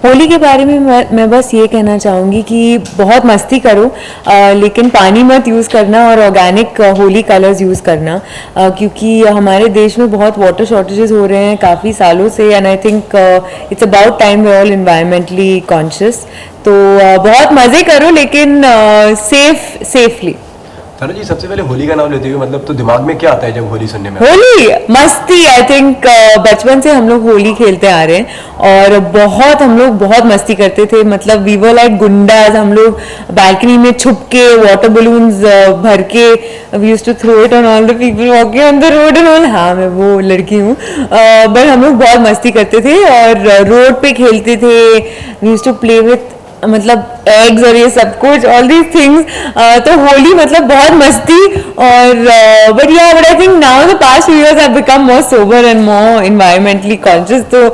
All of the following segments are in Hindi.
होली के बारे में मैं बस ये कहना चाहूँगी कि बहुत मस्ती करो, लेकिन पानी मत यूज़ करना और ऑर्गेनिक होली कलर्स यूज़ करना, क्योंकि हमारे देश में बहुत वाटर शॉर्टेजेस हो रहे हैं काफ़ी सालों से, and I think it's about time we all environmentally conscious. तो बहुत मज़े करो, लेकिन सेफली। तारा जी, सबसे पहले होली का नाम लेते हुए मतलब तो दिमाग में क्या आता है जब होली सुनने में? होली मस्ती। आई थिंक बचपन से हम लोग होली खेलते आ रहे हैं और हम लोग बहुत मस्ती करते थे। मतलब वी वर लाइक गुंडाज। हम लोग बालकनी में छुप के वाटर बलून्स भर के we used to throw it on all the people walking on the road and all. हाँ, मैं वो लड़की हूँ, बट हम लोग बहुत मस्ती करते थे और रोड पे खेलते थे। We used to play with मतलब एग्स और ये सब कुछ, ऑल दीज थिंग्स। तो होली मतलब बहुत मस्ती। और but I think now the past few years have become more sober and more environmentally conscious. तो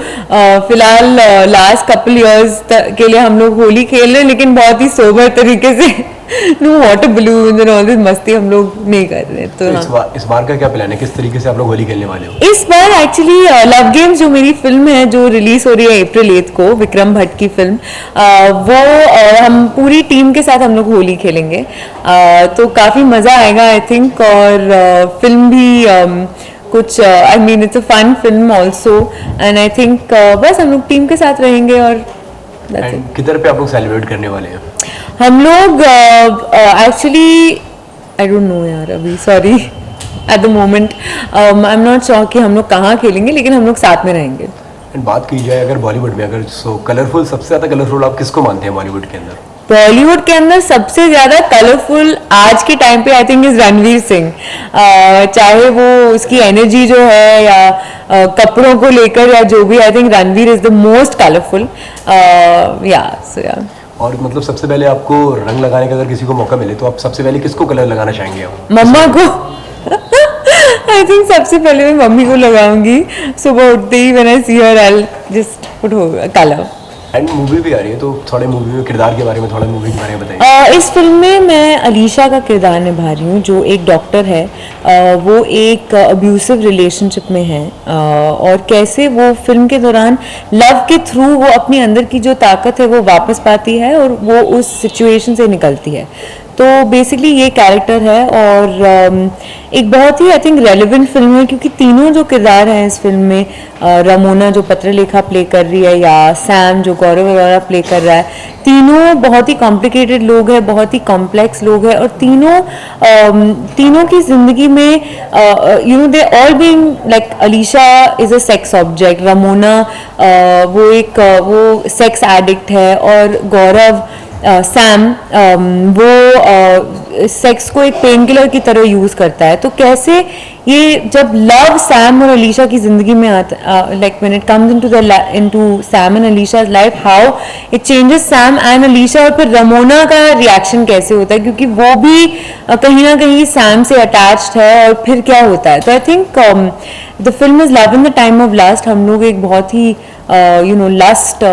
फिलहाल लास्ट कपल इयर्स के लिए हम लोग होली खेल रहे हैं, लेकिन बहुत ही सोबर तरीके से। No water balloon and all this मस्ती हम लोग नहीं कर रहे। तो इस बार का क्या प्लान है? किस तरीके से आप लोग होली खेलने वाले हो? इस बार एक्चुअली लव गेम्स जो मेरी फिल्म है जो रिलीज हो रही है अप्रैल 8 को, विक्रम भट्ट की फिल्म, वो हम पूरी टीम के साथ हम लोग होली खेलेंगे। तो काफ़ी मज़ा आएगा आई थिंक। और फिल्म भी कुछ I mean it's a fun film also, and I think बस हम लोग टीम के साथ रहेंगे। और किधर पे आप लोग सेलिब्रेट करने वाले हैं? हम लोग एक्चुअली आई डोंट नो यार, अभी sorry at the moment I am not sure कि हम लोग कहाँ खेलेंगे, लेकिन हम लोग साथ में रहेंगे। बात की जाए अगर बॉलीवुड में, अगर कलरफुल, सबसे ज़्यादा कलरफुल आप किसको मानते हैं बॉलीवुड के अंदर? बॉलीवुड के अंदर सबसे ज़्यादा कलरफुल आज के टाइम पे I think is Ranveer Singh. चाहे वो उसकी एनर्जी जो है या कपड़ों को लेकर या जो भी, I think Ranveer is the most colourful. या और मतलब सबसे पहले आपको रंग लगाने का अगर किसी को मौका मिले तो आप सबसे पहले किसको कलर लगाना चाहेंगे आप? मम्मा को। आई थिंक सबसे पहले मैं मम्मी को लगाऊंगी। सुबह उठते ही when I see her I just put colour. And movie भी आ रही है, तो थोड़े मूवी में किरदार के बारे में, थोड़ा मूवी के बारे में बताइए। इस फिल्म में मैं अलीशा का किरदार निभा रही हूँ, जो एक डॉक्टर है। वो एक अब्यूसिव रिलेशनशिप में है, और कैसे वो फिल्म के दौरान लव के थ्रू वो अपनी अंदर की जो ताकत है वो वापस पाती है और वो उस सिचुएशन से निकलती है। तो बेसिकली ये कैरेक्टर है, और एक बहुत ही आई थिंक रेलिवेंट फिल्म है, क्योंकि तीनों जो किरदार हैं इस फिल्म में, रमोना जो पत्रलेखा प्ले कर रही है या सैम जो गौरव अरोरा प्ले कर रहा है, तीनों बहुत ही कॉम्प्लिकेटेड लोग हैं, बहुत ही कॉम्प्लेक्स लोग हैं, और तीनों की जिंदगी में you know they all being like Alisha is a sex object, Ramona वो सेक्स एडिक्ट है, और गौरव सैम वो सेक्स को एक पेन किलर की तरह यूज़ करता है। तो कैसे ये जब लव सैम और अलीशा की ज़िंदगी में आता, like when it comes into Sam and Alisha's life, how it changes Sam and Alisha, और फिर रमोना का रिएक्शन कैसे होता है, क्योंकि वो भी कहीं ना कहीं सैम से अटैच्ड है, और फिर क्या होता है। तो I think the film is love in the time of last. हम लोग एक बहुत ही लस्ट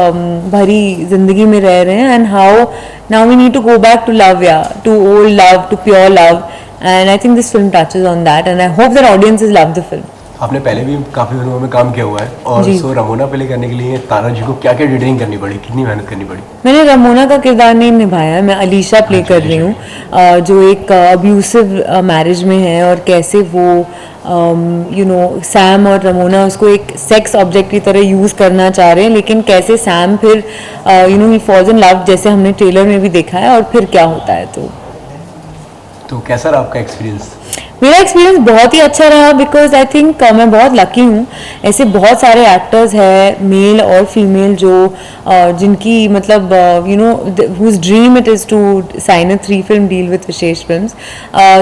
भरी जिंदगी में रह रहे हैं, and how now we need to go back to love, या to old love, to pure love, and I think this film touches on that, and I hope that audiences love the film. आपने पहले भी काफ़ी फिल्मों में काम किया हुआ है, और सो रमोना प्ले करने के लिए तारा जी को क्या क्या डिटेलिंग करनी पड़ी, कितनी मेहनत करनी पड़ी? मैंने रमोना का किरदार नहीं निभाया, मैं अलीशा प्ले कर रही हूँ, जो एक अब्यूसिव मैरिज में है, और कैसे वो सैम और रमोना उसको एक सेक्स ऑब्जेक्ट की तरह यूज़ करना चाह रहे हैं, लेकिन कैसे सैम फिर ही फॉल्स इन लव, जैसे हमने ट्रेलर में भी देखा है, और फिर क्या होता है। तो कैसा रहा आपका एक्सपीरियंस? मेरा एक्सपीरियंस बहुत ही अच्छा रहा, बिकॉज आई थिंक मैं बहुत लकी हूँ। ऐसे बहुत सारे एक्टर्स हैं, मेल और फीमेल, जो जिनकी मतलब whose dream it is to sign a 3 film deal with Vishesh films.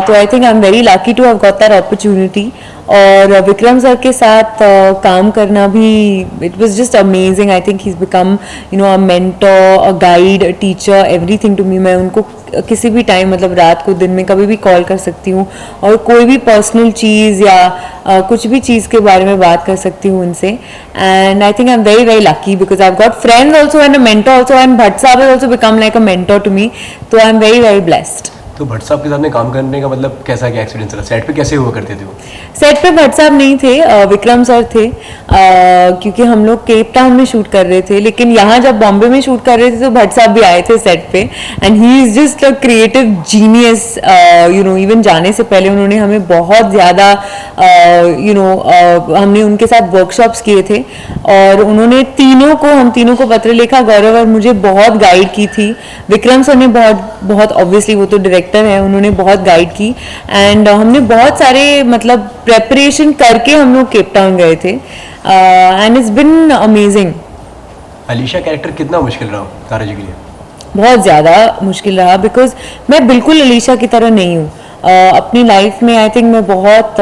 तो I think I am very lucky to have got that opportunity. और विक्रम सर के साथ काम करना भी, it was just amazing. I think he is become a mentor, a guide, a teacher, everything to me. मैं उनको किसी भी टाइम, मतलब रात को दिन में कभी भी कॉल कर सकती हूँ, और कोई भी पर्सनल चीज़ या कुछ भी चीज़ के बारे में बात कर सकती हूँ उनसे। And I think I am very very lucky, because I have got friends also and a mentor also, and Bhatt sahab has also become like a mentor to me. तो I am very very blessed. तो भट्ट साहब के साथ में काम करने का मतलब कैसा क्या एक्सपीरियंस रहा, सेट पे कैसे हुआ करते थे वो? सेट पे भट्ट साहब नहीं थे, विक्रम सर थे, क्योंकि हम लोग केप टाउन में शूट कर रहे थे, लेकिन यहाँ जब बॉम्बे में शूट कर रहे थे तो भट्ट साहब भी आए थे सेट पे, and he is just a creative genius. You know even जाने से पहले उन्होंने हमें बहुत ज़्यादा हमने उनके साथ वर्कशॉप्स किए थे, और उन्होंने हम तीनों को पत्रलेखा, गौरव और मुझे बहुत गाइड की थी। विक्रम सर ने बहुत ऑब्वियसली वो तो डायरेक्टर है, उन्होंने बहुत गाइड की, एंड हमने बहुत सारे मतलब प्रेपरेशन करके हम लोग केप टाउन गए थे, and it's been amazing. Alisha character कितना मुश्किल रहा तारा जी के लिए? बहुत ज़्यादा मुश्किल रहा, बिकॉज मैं बिल्कुल अलीशा की तरह नहीं हूँ। अपनी लाइफ में आई थिंक मैं बहुत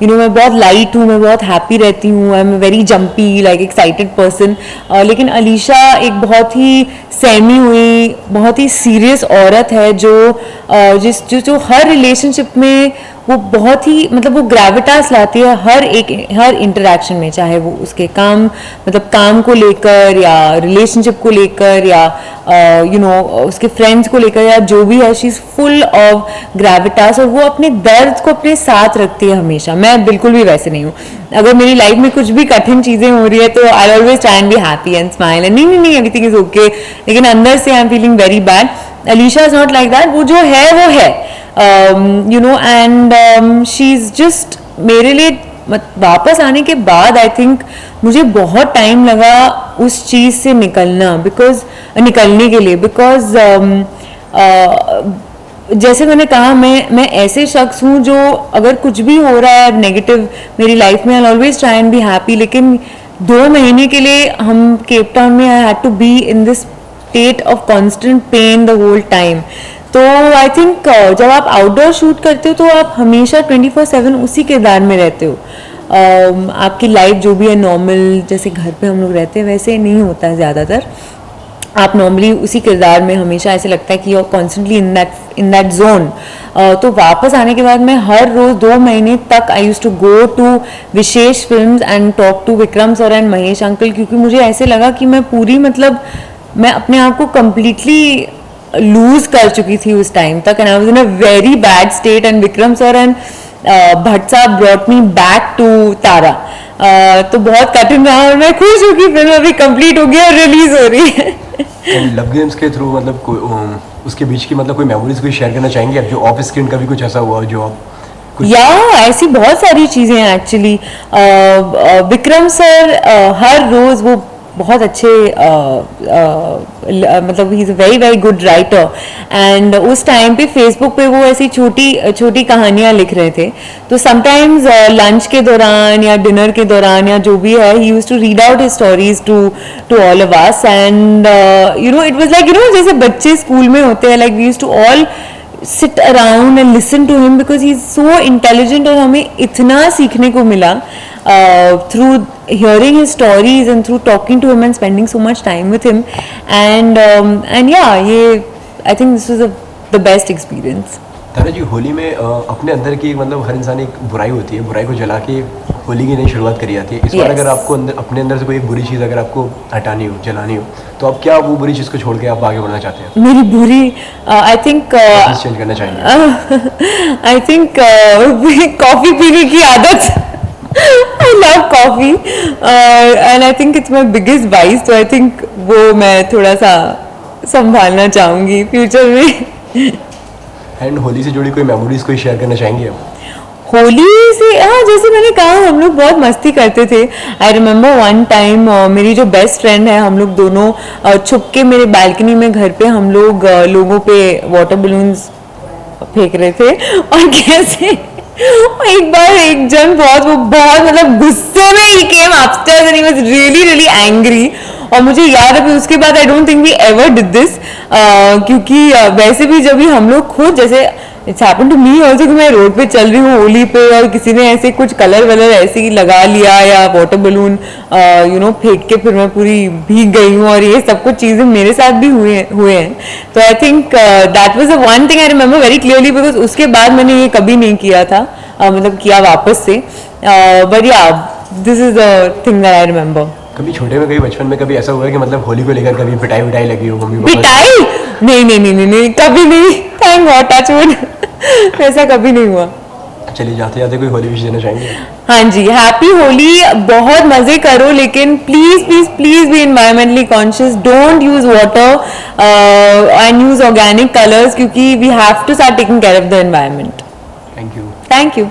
मैं बहुत लाइट हूँ, मैं बहुत हैप्पी रहती हूँ, आई am very jumpy like excited person, लेकिन अलीशा एक बहुत ही सहमी हुई, बहुत ही सीरियस औरत है जो हर रिलेशनशिप में वो बहुत ही मतलब वो ग्रेविटास लाती है हर इंटरेक्शन में, चाहे वो उसके काम को लेकर या रिलेशनशिप को लेकर या उसके फ्रेंड्स को लेकर या जो भी है, she is full of Gravitas, और वो अपने दर्द को अपने साथ रखती है हमेशा। मैं बिल्कुल भी वैसे नहीं हूँ। अगर मेरी लाइफ में कुछ भी कठिन चीजें हो रही है तो आई always try and be happy and smile and नहीं एवरीथिंग इज ओके, लेकिन अंदर से I am feeling very bad. Alisha is not like that, वो जो है वो है, एंड शी इज जस्ट मेरे लिए वापस आने के बाद आई थिंक मुझे बहुत टाइम लगा उस चीज़ से निकलने के लिए, बिकॉज जैसे मैंने कहा मैं ऐसे शख्स हूँ जो अगर कुछ भी हो रहा है नेगेटिव मेरी लाइफ में, I always try and be happy, लेकिन 2 महीने के लिए हम केप टाउन में I had to be in this state of constant pain the whole time. तो आई थिंक जब आप आउटडोर शूट करते हो तो आप हमेशा 24/7 उसी किरदार में रहते हो। आपकी लाइफ जो भी है नॉर्मल, जैसे घर पे हम लोग रहते हैं वैसे नहीं होता है ज़्यादातर। आप नॉर्मली उसी किरदार में हमेशा ऐसे लगता है कि you're constantly in that zone। तो वापस आने के बाद मैं हर रोज़ 2 महीने तक I use to go to Vishesh films and talk to Vikram sir and Mahesh uncle, क्योंकि मुझे ऐसे लगा कि मैं अपने आप को कम्प्लीटली लूज कर चुकी थी उस टाइम तक, and I was in a very bad state, and Vikram sir and Bhatt साहब ब्रॉट मी बैक टू तारा। तो बहुत कठिन रहा, और मैं खुश हूँ कि फिल्म अभी कंप्लीट हो गई और रिलीज हो रही है। लव गेम्स के थ्रू मतलब उसके बीच की मतलब कोई मेमोरीज कोई शेयर करना चाहेंगे आप, जो ऑफ स्क्रीन का भी कुछ ऐसा हुआ जो आप ऐसी बहुत सारी चीज़ें हैं एक्चुअली। विक्रम सर हर रोज़ वो बहुत अच्छे मतलब he is a very very good writer, and उस टाइम पे फेसबुक पे वो ऐसी छोटी कहानियाँ लिख रहे थे, तो समटाइम्स लंच के दौरान या डिनर के दौरान या जो भी है, he used to read out his stories to all of us, and it was like जैसे बच्चे स्कूल में होते हैं, like we used to all sit around and listen to him because he's so intelligent, और हमें इतना सीखने को मिला through hearing his stories and through talking to him and spending so much time with him, and I think this was the best experience। तारा जी, होली में अपने अंदर की मतलब हर इंसान एक बुराई होती है, बुराई को जला के होली की नई शुरुआत करी जाती है। इस बार अगर आपको अपने अंदर से कोई एक बुरी चीज़ अगर आपको हटानी हो, जलानी हो, तो आप क्या वो बुरी चीज़ को छोड़ के आप आगे बढ़ना चाहते हैं? मेरी बुरी आई थिंक चेंज करना चाहेंगे? आई थिंक कॉफ़ी पीने की आदत। I love coffee and I think it's my biggest vice, तो I think वो मैं थोड़ा सा संभालना चाहूँगी फ्यूचर में। एंड होली से जुड़ी कोई मेमोरीज कोई शेयर करना चाहेंगे आप? होली से जैसे मैंने कहा हम लोग बहुत मस्ती करते थे। आई रिमेम्बर वन टाइम मेरी जो बेस्ट फ्रेंड है, हम लोग दोनों छुप के मेरे बालकनी में घर पे हम लोग लोगों पे वाटर बलून्स फेंक रहे थे, और कैसे एक बार एक जन बहुत मतलब गुस्से में he came upstairs and he was really angry, और मुझे याद है उसके बाद I don't think we ever did this, क्योंकि वैसे भी जब भी हम लोग खुद जैसे it's happen to me also कि मैं रोड पे चल रही हूँ होली पे और किसी ने ऐसे कुछ कलर वलर ऐसे ही लगा लिया या वाटर बलून फेंक के फिर मैं पूरी भीग गई हूँ, और ये सब कुछ चीज़ें मेरे साथ भी हुए हैं। तो I think that was the one thing I remember very clearly, because उसके बाद मैंने ये कभी नहीं किया था, मतलब किया वापस से, बट या this is the thing that I remember. कभी छोटे में कभी बचपन में कभी ऐसा हुआ है कि मतलब होली को लेकर कभी पिटाई लगी हो मम्मी पापा? पिटाई नहीं नहीं नहीं नहीं नहीं, कभी नहीं, थैंक गॉड, टच वुड, ऐसा कभी नहीं हुआ। चलिए जाते जाते कोई होली विश देना चाहेंगे? हाँ जी, हैप्पी होली, बहुत मजे करो, लेकिन please please please be environmentally conscious, don't use water and use organic colours, क्योंकि we have to start taking care of the environment. Thank you. Thank you.